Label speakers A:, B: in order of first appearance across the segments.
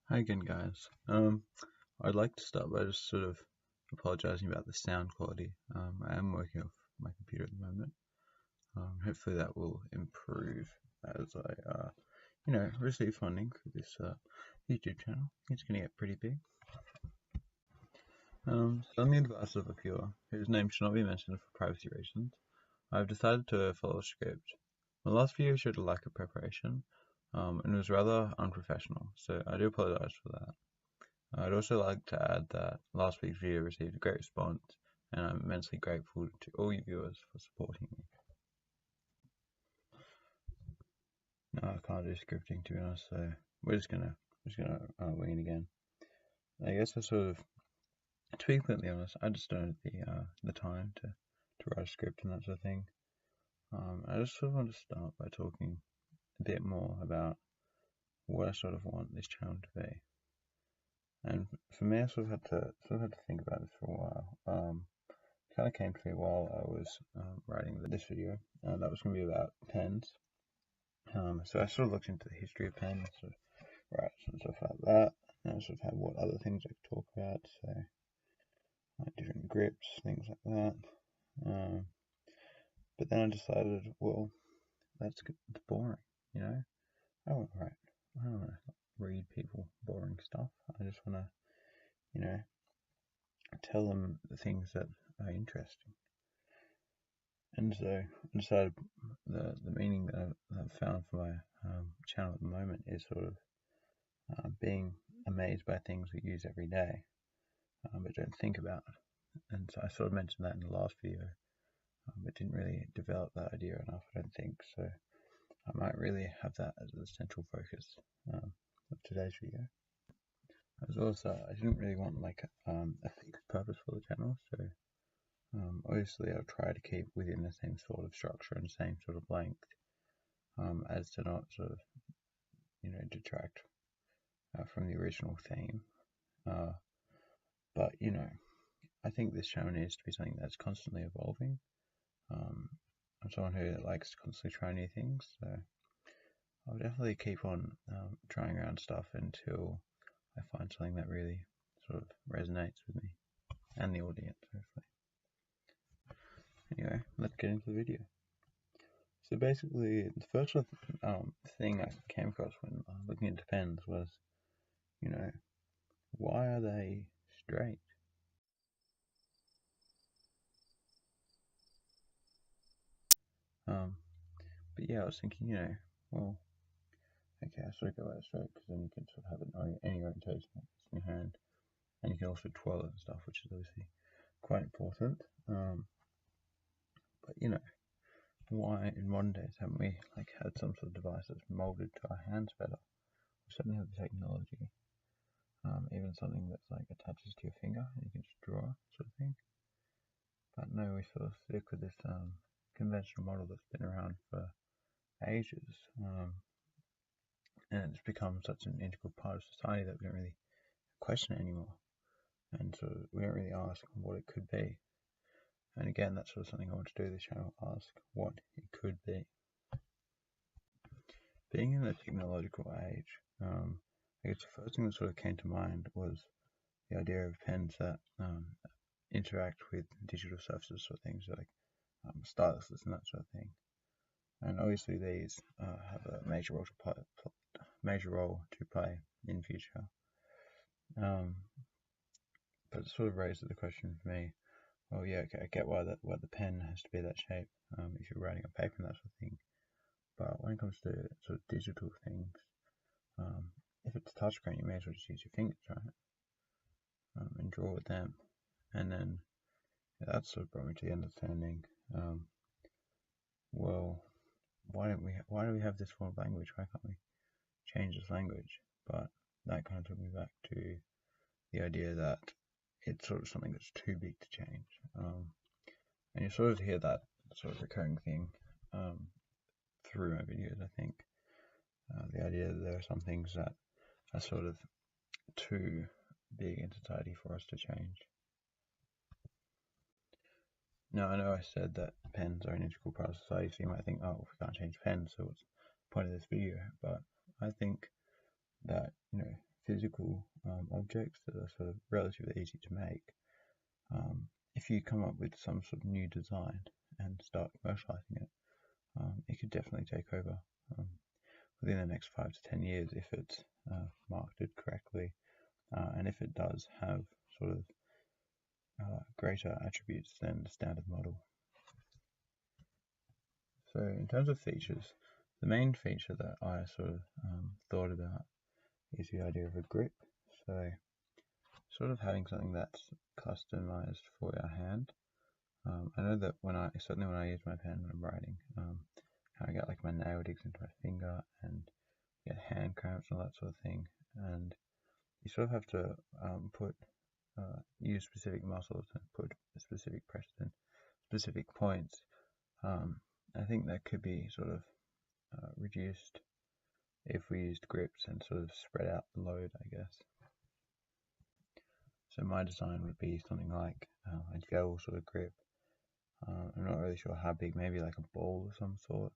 A: Hi again, guys. I'd like to start by just sort of apologizing about the sound quality. I am working off my computer at the moment. Hopefully that will improve as I, receive funding for this YouTube channel. It's going to get pretty big. So on the advice of a viewer, whose name should not be mentioned for privacy reasons, I've decided to follow a script. My last video showed a lack of preparation, and was rather unprofessional, so I do apologize for that. I'd also like to add that last week's video received a great response, and I'm immensely grateful to all you viewers for supporting me. No, I can't do scripting, to be honest, so we're just gonna wing it again. I guess to be completely honest, I just don't have the time to write a script and that sort of thing. I just sort of want to start by talking a bit more about what I sort of want this channel to be. And for me, I sort of had to think about this for a while. Kind of came to me while I was writing this video, and that was going to be about pens. So I sort of looked into the history of pens, sort of write some stuff like that, and I sort of had what other things I could talk about, so like different grips, things like that. But then I decided, well, it's boring, you know. I don't want to read people boring stuff. I just want to, tell them the things that are interesting. And so I decided the meaning that I've found for my channel at the moment is sort of being amazed by things we use every day, but don't think about. And so I sort of mentioned that in the last video, but didn't really develop that idea enough, I don't think. So I might really have that as the central focus of today's video. As well as I didn't really want like a fixed purpose for the channel, so obviously I'll try to keep within the same sort of structure and same sort of length, as to not sort of, detract from the original theme. But, I think this channel needs to be something that's constantly evolving. I'm someone who likes to constantly try new things, so I'll definitely keep on trying around stuff until I find something that really sort of resonates with me and the audience, hopefully. Anyway, let's get into the video. So basically, the first thing I came across when looking into pens was, why are they straight? But yeah, I was thinking, well, okay, I sort of go out straight because then you can sort of have it any orientation in your hand, and you can also twirl it and stuff, which is obviously quite important. But why in modern days haven't we had some sort of device that's molded to our hands better? We certainly have the technology, even something that's attaches to your finger and you can just draw sort of thing. But no, we sort of stick with this conventional model that's been around for ages, and it's become such an integral part of society that we don't really question it anymore, and so we don't really ask what it could be. And again, that's sort of something I want to do this channel, ask what it could be. Being in the technological age, I guess the first thing that sort of came to mind was the idea of pens that interact with digital surfaces, sort of things like styluses and that sort of thing. And obviously these have a major role to play in the future. But it sort of raises the question for me, well, yeah, okay, I get why the pen has to be that shape if you're writing on paper and that sort of thing. But when it comes to sort of digital things, if it's touchscreen, you may as well just use your fingers, right? And draw with them. And then that sort of brought me to the understanding, well, why do we have this form of language? Why can't we change this language? But that kind of took me back to the idea that it's sort of something that's too big to change. And you sort of hear that sort of recurring thing through my videos, I think. The idea that there are some things that are sort of too big in society for us to change. Now, I know I said that pens are an integral part of society, so you might think, oh, if we can't change pens, so what's the point of this video? But I think that, physical objects that are sort of relatively easy to make, if you come up with some sort of new design and start commercializing it, it could definitely take over within the next 5 to 10 years if it's marketed correctly, and if it does have sort of greater attributes than the standard model. So in terms of features, the main feature that I sort of thought about is the idea of a grip. So sort of having something that's customized for our hand. I know that certainly when I use my pen when I'm writing, I get like my nail digs into my finger and get hand cramps and all that sort of thing, and you sort of have to use specific muscles and put specific pressure in specific points. I think that could be sort of reduced if we used grips and sort of spread out the load, I guess. So my design would be something like a gel sort of grip. I'm not really sure how big, maybe like a ball of some sort.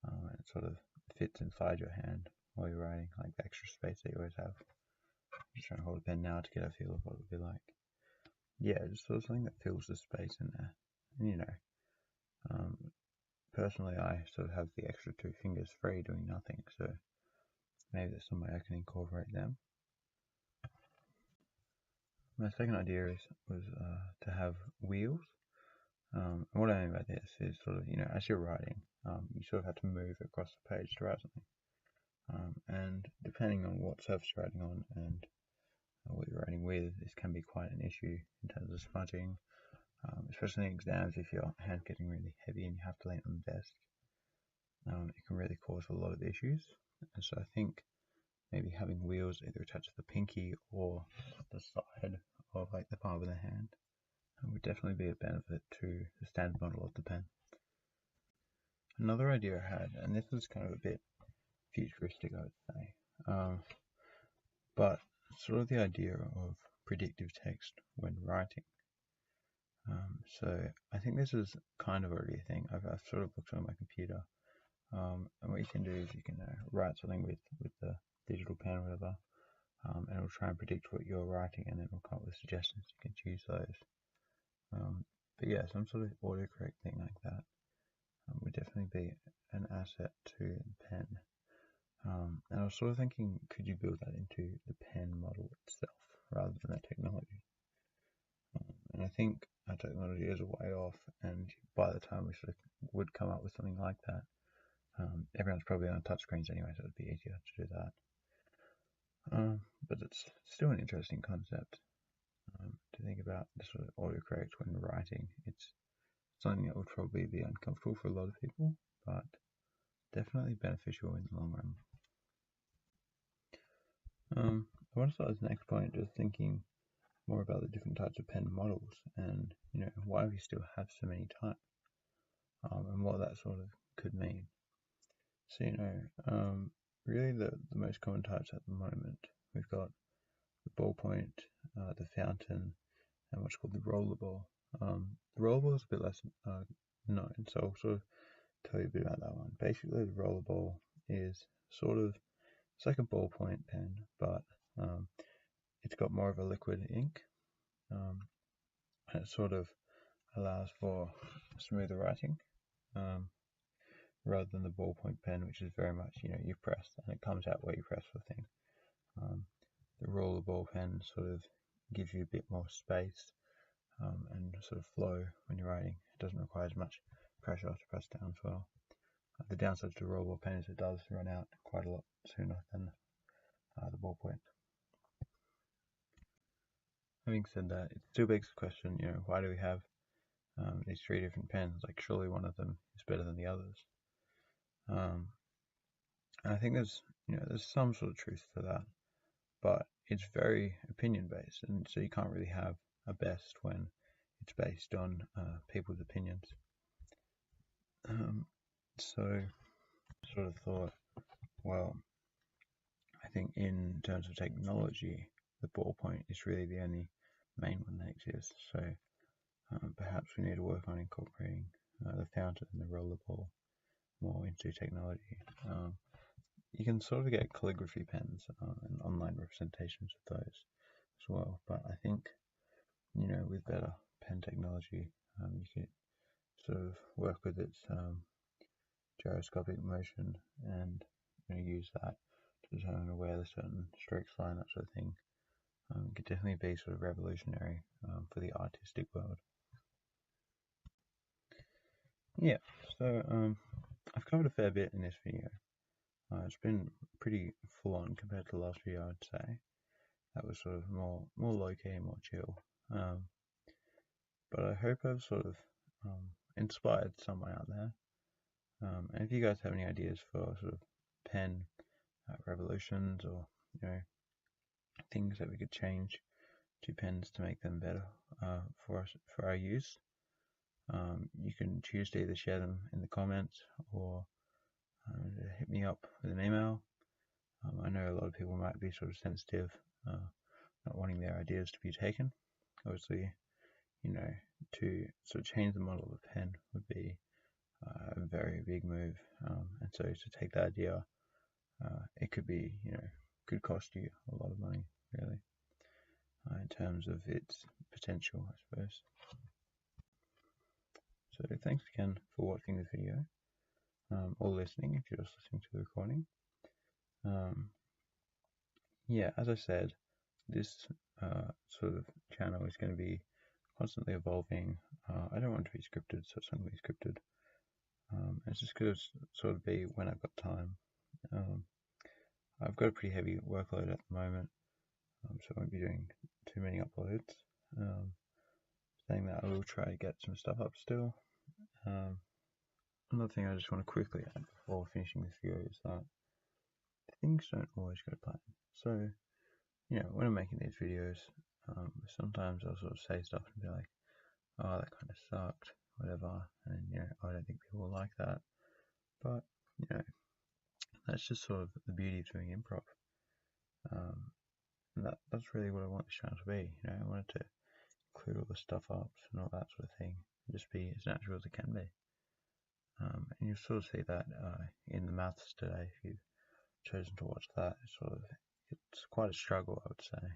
A: It sort of fits inside your hand while you're writing, like the extra space that you always have. I'm just trying to hold a pen now to get a feel of what it would be like. Yeah, just sort of something that fills the space in there. And personally I sort of have the extra 2 fingers free doing nothing, so maybe there's some way I can incorporate them. My second idea was to have wheels. And what I mean by this is sort of, as you're writing, you sort of have to move across the page to write something. And depending on what surface you're writing on and what you're writing with, this can be quite an issue in terms of smudging, especially in exams if your hand's getting really heavy and you have to lean on the desk. It can really cause a lot of issues. And so I think maybe having wheels either attached to the pinky or the side of like the palm of the hand would definitely be a benefit to the standard model of the pen. Another idea I had, and this was kind of a bit futuristic, I would say, but sort of the idea of predictive text when writing. So I think this is kind of already a thing. I've sort of looked on my computer, and what you can do is you can write something with the digital pen or whatever, and it'll try and predict what you're writing, and then it'll come up with suggestions. You can choose those. But yeah, some sort of autocorrect thing like that would definitely be an asset to the pen. And I was sort of thinking, could you build that into the pen model itself rather than the technology? And I think our technology is a way off, and by the time we sort of would come up with something like that, everyone's probably on touchscreens anyway, so it'd be easier to do that. But it's still an interesting concept to think about, the sort of autocorrect when writing. It's something that would probably be uncomfortable for a lot of people, but definitely beneficial in the long run. I want to start as the next point just thinking more about the different types of pen models and why we still have so many types, and what that sort of could mean. So really the most common types at the moment, we've got the ballpoint, the fountain, and what's called the rollerball. The rollerball is a bit less known, so I'll sort of tell you a bit about that one. Basically, the rollerball is it's like a ballpoint pen, but it's got more of a liquid ink, and it sort of allows for smoother writing, rather than the ballpoint pen, which is very much, you press and it comes out where you press the thing. The rollerball pen sort of gives you a bit more space and sort of flow when you're writing. It doesn't require as much pressure to press down as well. The downside to the rollerball pen is it does run out quite a lot sooner than the ballpoint. Having said that, it still begs the question, why do we have these 3 different pens? Like, surely one of them is better than the others. And I think there's some sort of truth to that, but it's very opinion based, and so you can't really have a best when it's based on people's opinions. So I sort of thought, well, I think in terms of technology, the ballpoint is really the only main one that exists. So perhaps we need to work on incorporating the fountain and the rollerball more into technology. you can sort of get calligraphy pens and online representations of those as well. But I think, you know, with better pen technology, you can sort of work with its gyroscopic motion and, you know, use that to determine where the certain strokes line, that sort of thing. Could definitely be sort of revolutionary for the artistic world. Yeah, so I've covered a fair bit in this video. It's been pretty full on compared to the last video, I'd say. That was sort of more low-key, more chill. But I hope I've sort of inspired someone out there. And if you guys have any ideas for sort of pen revolutions, or, you know, things that we could change to pens to make them better for our use, you can choose to either share them in the comments or hit me up with an email. I know a lot of people might be sort of sensitive, not wanting their ideas to be taken. Obviously, you know, to sort of change the model of a pen would be a very big move, and so to take that idea, it could be, you know, could cost you a lot of money, really, in terms of its potential, I suppose. So thanks again for watching this video, or listening if you're just listening to the recording. Yeah, as I said, this sort of channel is going to be constantly evolving. I don't want to be scripted, so it's not going to be scripted. It's just going to sort of be when I've got time. I've got a pretty heavy workload at the moment, so I won't be doing too many uploads. Saying that, I will try to get some stuff up still. Another thing I just want to quickly add before finishing this video is that things don't always go to plan. So, you know, when I'm making these videos, sometimes I'll sort of say stuff and be like, oh, that kind of sucked, whatever, and, you know, I don't think people will like that. But, you know, that's just sort of the beauty of doing improv. And that's really what I want this channel to be. You know, I want it to include all the stuff ups and all that sort of thing, and just be as natural as it can be. And you'll sort of see that in the maths today. If you've chosen to watch that, it's quite a struggle, I would say,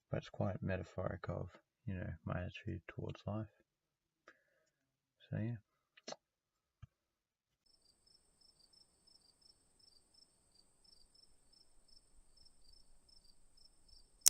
A: but it's quite metaphoric of, you know, my attitude towards life. So yeah.